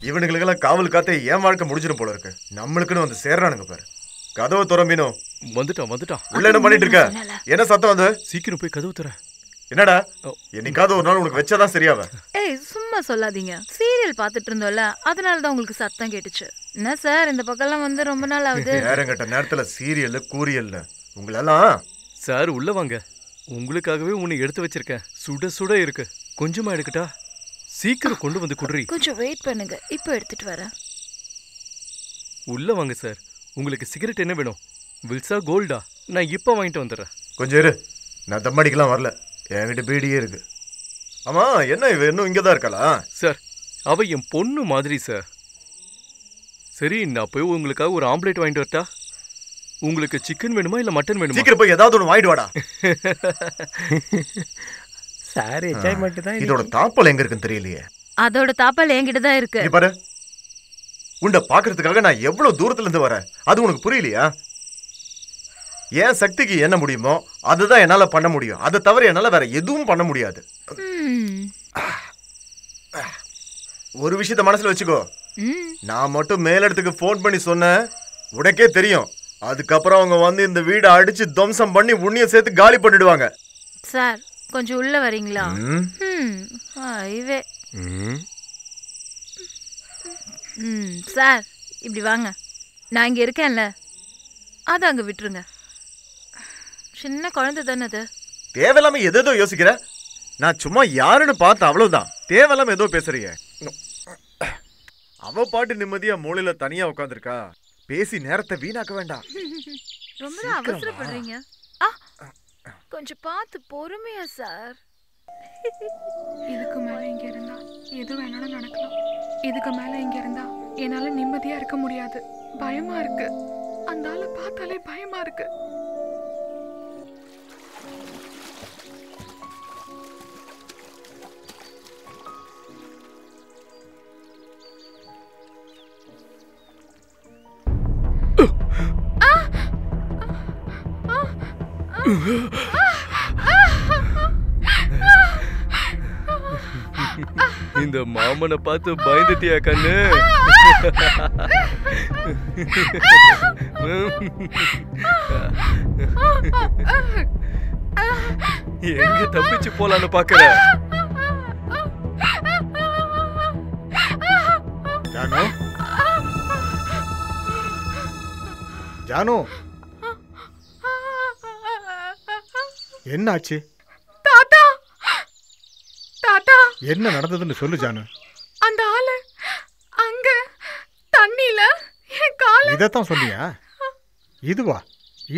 இவனுங்களுக்கெல்லாம் காவல் காத்தே ஏன் வாழ்க்கை முடிஞ்சிடும் போல இருக்கு. நம்மளுக்குன்னு வந்து சேர்றானுங்க பாரு. கதவை துறம்பினோ. வந்துட்டான். உள்ள என்ன பண்ணிட்டு இருக்க? என்ன சத்தம் வந்து? சீக்கிரம் போய் கதவு துற. என்னடா என்னைக்காவது ஒரு நாள் உனக்கு வச்சாதான் சரியாவ. ஏய் சும்மா சொல்லாதீங்க. சீரியல் பாத்துட்டு இருந்தோம்ல, அதனாலதான் உங்களுக்கு சத்தம் கேட்டுச்சு. என்ன சார் இந்த பக்கம்லாம் வந்து ரொம்ப நாள் ஆகுது. நேரங்கட்ட நேரத்துல சீரியல் கூரியல்ல உங்களெல்லாம். சார் உள்ள வாங்க. உங்களுக்காகவே உன்னை எடுத்து வச்சிருக்கேன். சுட சுட இருக்கு. கொஞ்சமா எடுக்கட்டா? சீக்கிரம் கொண்டு வந்து குடுறி. கொஞ்சம் வெயிட் பண்ணுங்க, இப்போ எடுத்துட்டு வரேன். உள்ள வாங்க சார். உங்களுக்கு சிகரெட் என்ன வேணும்? வில்சா கோல்டா? நான் இப்ப வாங்கிட்டு வந்துடுறேன். கொஞ்சம் இரு, நான் தம்மடிக்கலாம் வரல. என்கிட்ட பீடியே இருக்கு. ஆமா என்ன இவ இன்னும் இங்கதான் இருக்காளா? சார் அவ என் பொண்ணு மாதிரி சார். சரி நான் போய் உங்களுக்காக ஒரு ஆம்லேட் வாங்கிட்டு வரட்டா? உங்களுக்கு சிக்கன் வேணுமா இல்ல மட்டன் வேணுமா? சீக்கிரம் போய் ஏதாவது ஒன்று வாங்கிட்டு வாடா. சார் என்ஜாய்மெண்ட் தான். இதோட தாப்பல் எங்க இருக்குன்னு தெரியலையே. அதோட தாப்பல் என்கிட்ட தான் இருக்கு. நீ பாரு, உன்னை பாக்குறதுக்காக நான் எவ்வளவு தூரத்துல இருந்து வரேன். அது உனக்கு புரியலையா? ஏன் சக்திக்கு என்ன முடியுமோ அதுதான் என்னால பண்ண முடியும். அதை தவிர என்னால வேற எதுவும் பண்ண முடியாது. ஒரு விஷயத்த மனசுல வச்சுக்கோ. நான் மட்டும் மேலிடத்துக்கு போன் பண்ணி சொன்னேன், உனக்கே தெரியும். அதுக்கப்புறம் அவங்க வந்து இந்த வீடை அடிச்சு துவம்சம் பண்ணி உன்னைய சேர்த்து காலி பண்ணிடுவாங்க. சார் கொஞ்சம் உள்ள வரீங்களா? சார் இப்படி வாங்க. நான் இங்க இருக்கேன்ல, அதை அங்க விட்டுருங்க. சின்ன குழந்தை தானே அது. தேவையில்லாம எதோ யோசிக்கிற. நான் சும்மா யாருன்னு பார்த்தேன், அவ்வளவுதான். தேவையில்லாம ஏதோ பேசுறீங்க. அவ பாட்டு நிம்மதியா மூலையில தனியா உட்காந்துருக்கா. பேசி நேரத்தை வீணாக்க வேண்டாம். ரொம்ப அவசரப்படுறீங்க. கொஞ்சம் பார்த்து பொறுமையா சார். இதுக்கு மேல இங்க இருந்தா எது வேணாலும் நடக்கலாம். இதுக்கு மேல இங்க இருந்தா என்னால நிம்மதியா இருக்க முடியாது. பயமா இருக்கு. அந்த ஆளை பார்த்தாலே பயமா இருக்கு. இந்த மாமனை பார்த்து பயந்துட்டியா கண்ணு? எங்க தப்பிச்சு போலான்னு பாக்குற? ஜானு, ஜானு, என்னாச்சு? தாத்தா, தாத்தா, என்ன நடந்ததுன்னு சொல்லு ஜானு. அந்த ஆளு அங்க தண்ணில என் கால. இதத்தான் சொன்னியா? இதுவா?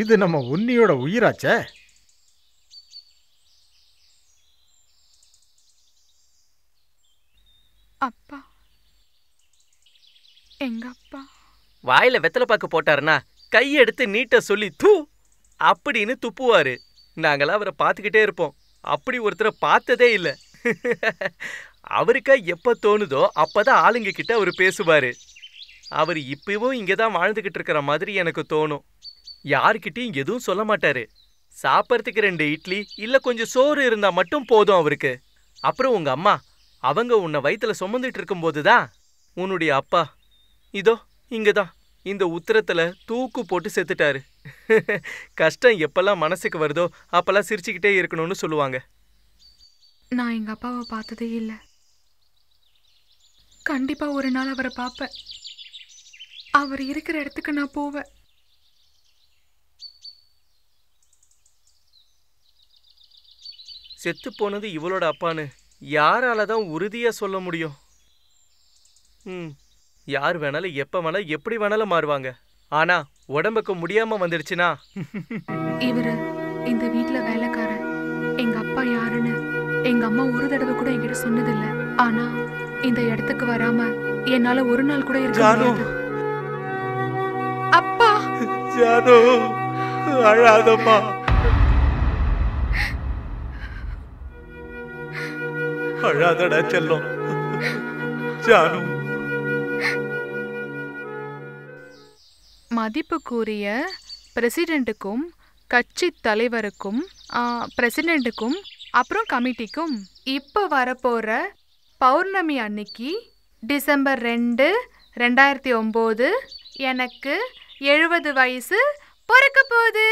இது நம்ம உன்னியோட உயிராச்சே. அப்பா, எங்க அப்பா வாயில வெத்தலை பாக்கு போட்டாருன்னா கையெடுத்து நீட்ட சொல்லி தூ அப்படின்னு துப்புவாரு. நாங்களாம் அவரை பார்த்துக்கிட்டே இருப்போம். அப்படி ஒருத்தரை பார்த்ததே இல்லை. அவருக்கா எப்ப தோணுதோ அப்பதான் ஆளுங்க கிட்ட அவர் பேசுவாரு. அவர் இப்பவும் இங்கதான் வாழ்ந்துகிட்டு இருக்கிற மாதிரி எனக்கு தோணும். யாருக்கிட்டையும் எதுவும் சொல்ல மாட்டாரு. சாப்பிட்றதுக்கு 2 இட்லி இல்ல கொஞ்சம் சோறு இருந்தா மட்டும் போதும் அவருக்கு. அப்புறம் உங்க அம்மா அவங்க உன்னை வயிற்றுல சுமந்துட்டு இருக்கும் போதுதான் உன்னுடைய அப்பா இதோ இங்கதான் இந்த உத்தரத்துல தூக்கு போட்டு செத்துட்டாரு. கஷ்டம் எப்பெல்லாம் மனசுக்கு வருதோ அப்பெல்லாம் சிரிச்சுக்கிட்டே இருக்கணும்னு சொல்லுவாங்க. நான் எங்க அப்பாவை பார்த்ததே இல்லை. கண்டிப்பா ஒரு நாள் அவரை பார்ப்பேன். அவர் இருக்கிற இடத்துக்கு நான் போவேன். செத்து போனது இவளோட அப்பான்னு யாராலதான் உறுதியா சொல்ல முடியும்? யார் வேணாலும் எப்ப வேணாலும் எப்படி வேணாலும் மாறுவாங்க. ஆனா உடம்புக்கு முடியாம வந்துடுச்சுன்னா. இவரு இந்த வீட்டுல வேலைக்காரன். எங்க அப்பா யாருன்னு எங்க அம்மா ஒரு தடவை கூட என்கிட்ட சொன்னதில்ல. ஆனா இந்த இடத்துக்கு வராம என்னால ஒரு நாள் கூட இருக்க முடியாது. அப்பா, ஜானு அழாதம்மா. அழாதடா செல்லம். ஜானு, மதிப்புக்குரிய பிரசிடென்ட்டுக்கும் கட்சி தலைவருக்கும் பிரசிடென்ட்டுக்கும் அப்புறம் கமிட்டிக்கும் இப்ப வரப்போற பௌர்ணமி அன்னைக்கு டிசம்பர் 2, 2009 எனக்கு 70 வயசு பிறக்க போகுது.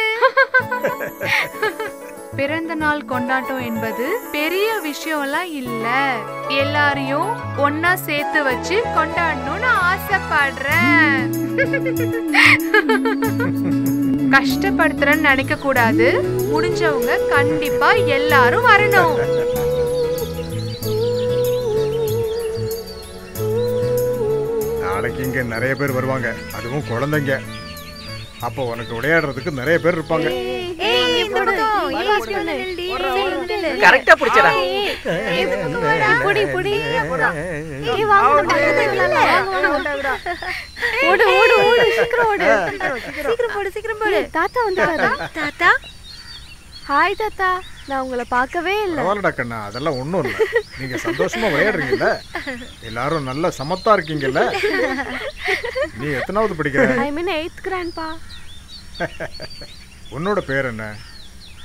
பிறந்த நாள் கொண்டாட்டம் என்பது பெரிய விஷயம்லாம் இல்ல. எல்லாரையும் ஒன்னா சேர்த்து வச்சு கொண்டாடணும்னு ஆசைப்படுறேன். கஷ்டப்படுத்துறேன்னு நினைக்க கூடாது. முடிஞ்சவங்க கண்டிப்பா எல்லாரும் வரணும். நாளைக்கு இங்க நிறைய பேர் வருவாங்க, அதுவும் குழந்தைங்க. அப்போ உனக்கு விளையாடுறதுக்கு நிறைய பேர் இருப்பாங்க. கரெக்டா பிடிச்சடா. தாத்தா வந்தாரா? தாத்தா ஹாய் தாத்தா, நான் உங்களை பார்க்கவே இல்லை. பரவாயில்லடா கண்ணா, அதெல்லாம் ஒன்றும் இல்லை. நீங்கள் சந்தோஷமா விளையாடுறீங்கல்ல, எல்லாரும் நல்ல சமத்தா இருக்கீங்கல்ல. நீ எத்தனாவது படிக்கிற? ஐ மீன் 8th grandpa. உன்னோட பேர் என்ன?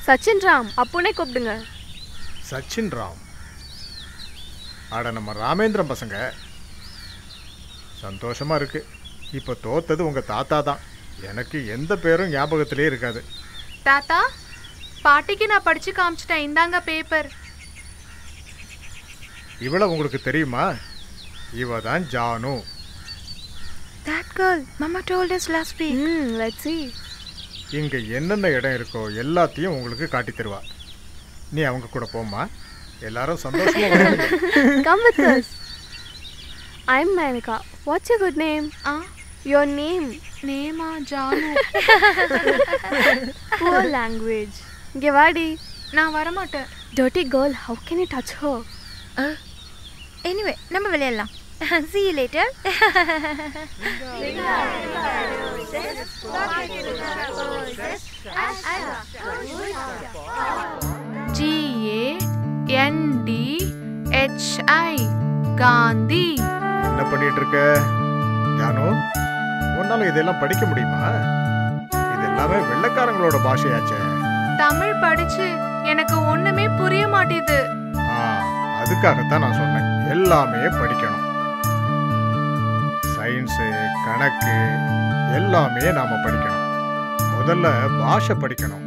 சச்சின் ராம். அப்போனே கூப்பிடுங்க. சச்சின் ராம். ஆட நம்ம ராமேந்திரன் பசங்க. சந்தோஷமா இருக்கு. இப்போ தோத்தது உங்க தாத்தா தான். எனக்கு எந்த பேரும் ஞாபகத்திலே இருக்காது. தாத்தா, பாட்டிக்கு நான் படிச்சு காமிச்சிட்டேன். இந்தாங்க பேப்பர். இவள உங்களுக்கு தெரியுமா? இவ தான் Janu. That girl, Mama told us last week. Let's see. இங்க என்னென்ன இடம் இருக்கோ எல்லாத்தையும் உங்களுக்கு காட்டி தருவா. நீ அவங்க கூட போமா. எல்லாரும் சந்தோஷமா விளையாடுங்க. Come with us. I'm Nanika. What's your good name? Your name? நேமா Janu. Poor language. இங்க வாடி. நான் வர மாட்டேன். Dirty girl, how can you touch her? Anyway, நம்ம விளையாடலாம். See you later. GANDHI Gandhi. என்ன பண்ணிட்டு இருக்க ஜானு? உன்னால இதெல்லாம் படிக்க முடியுமா? இது எல்லாமே வெள்ளைக்காரங்களோட பாஷையாச்சே. தமிழ் படிச்சு எனக்கு ஒண்ணுமே புரிய மாட்டேது. அதுக்காகத்தான் நான் சொன்னேன், எல்லாமே படிக்கணும். சயின்ஸு, கணக்கு எல்லாமே நாம படிக்கணும். முதல்ல பாஷை படிக்கணும்.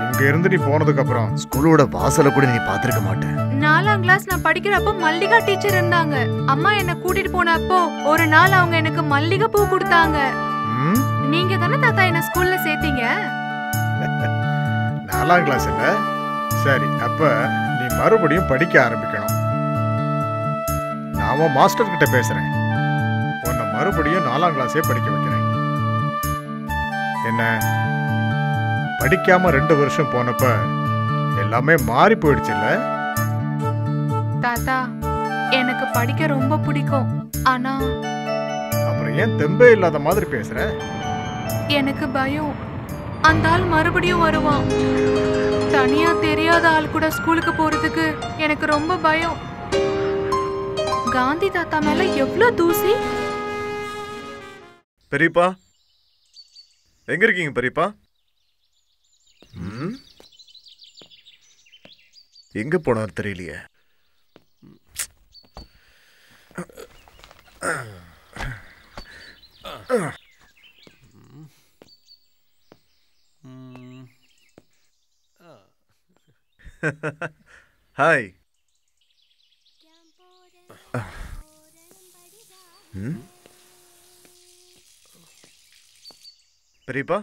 இங்க இருந்து நீ போனதுக்கு அப்புறம் ஸ்கூலோட வாசலை கூட நீ பார்த்திருக்க மாட்டேன். 4ஆம் கிளாஸ் நான் படிக்கிறப்போ மல்லிகா டீச்சர் இருந்தாங்க. அம்மா என்ன கூட்டிட்டு போனப்போ ஒரு நாள் அவங்க எனக்கு மல்லிகை பூ கொடுத்தாங்க. நீங்க தானே தாத்தா என்ன ஸ்கூல்ல சேர்த்தீங்க? 4ஆம் கிளாஸ் இல்ல? சரி, அப்ப நீ மறுபடியும் படிக்க ஆரம்பிக்கணும். நான் மாஸ்டர் கிட்ட பேசுறேன். உன்னை மறுபடியும் 4ஆம் கிளாஸே படிக்க வைக்கிறேன். என்ன, படிக்காம 2 வருஷம் போனப்ப எல்லாமே மாறி போயிடுச்சு இல்ல? தாத்தா, எனக்கு படிக்க ரொம்ப பிடிக்கும். ஆனா அப்புறம் ஏன் தெம்பே இல்லாத மாதிரி பேசுற? எனக்கு பயம். அந்த ஆள் மறுபடியும் வருவான். தனியா தெரியாத ஆள் கூட ஸ்கூலுக்கு போறதுக்கு எனக்கு ரொம்ப பயம். காந்தி தாத்தா மேல எவ்வளவு தூசி. பெரியப்பா, எங்க இருக்கீங்க பெரியப்பா? எங்க போனார் தெரியலையே. ஹாய். பெரியப்பா,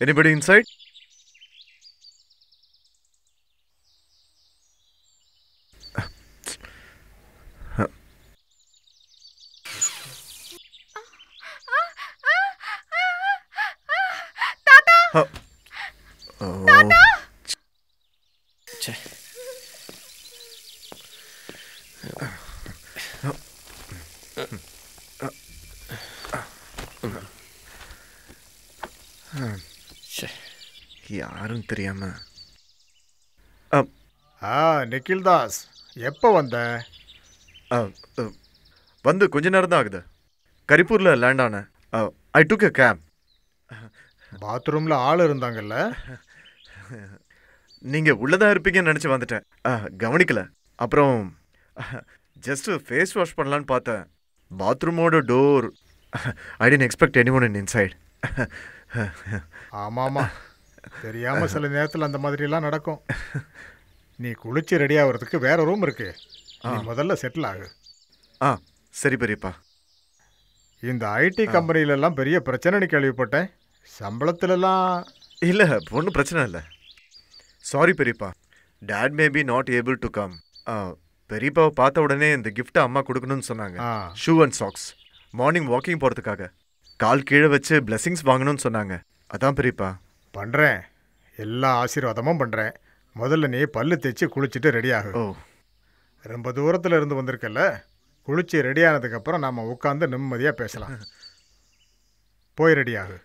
anybody inside? யாரும் தெரியாம. நிக்கில் தாஸ், எப்ப வந்த? வந்து கொஞ்ச நேரம் தான் ஆகுது. கரிப்பூர்ல லேண்ட் ஆன. ஐ டுக் எ கேப். பாத்ரூம்ல ஆள் இருந்தாங்கல்ல? நீங்க உள்ளதா இருப்பீங்கன்னு நினைச்சு வந்துட்டேன். கவனிக்கல. அப்புறம் ஜஸ்ட் ஃபேஸ் வாஷ் பண்ணலான்னு பார்த்தேன். பாத்ரூமோட door I didn't expect any one in inside. ஆமாமா, தெரியாம சில நேரத்தில் அந்த மாதிரிலாம் நடக்கும். நீ குளிச்சு ரெடி ஆகிறதுக்கு வேற ரூம் இருக்கு, நீ முதல்ல செட்டில் ஆகு. ஆ சரி பெரியப்பா. இந்த ஐடி கம்பெனிலெல்லாம் பெரிய பிரச்சனைன்னு கேள்விப்பட்டேன். சம்பளத்துலலாம் இல்லை ஒன்றும் பிரச்சனை இல்லை. சாரி பெரியப்பா, dad may be not able to come. பெரியப்பாவை பார்த்த உடனே இந்த கிஃப்ட்டை அம்மா கொடுக்கணும்னு சொன்னாங்க. Shoe and socks, morning walking போகிறதுக்காக. கால் கீழே வச்சு பிளெஸிங்ஸ் வாங்கணும்னு சொன்னாங்க. அதான் பெரியப்பா. பண்ணுறேன், எல்லா ஆசீர்வாதமும் பண்ணுறேன். முதல்ல நீ பல்லு தேய்ச்சி குளிச்சுட்டு ரெடி ஆகு. ஓ, ரொம்ப தூரத்தில் இருந்து வந்திருக்கல, குளிச்சு ரெடி ஆனதுக்கப்புறம் நாம் உட்காந்து நிம்மதியாக பேசலாம். போய் ரெடி ஆகு.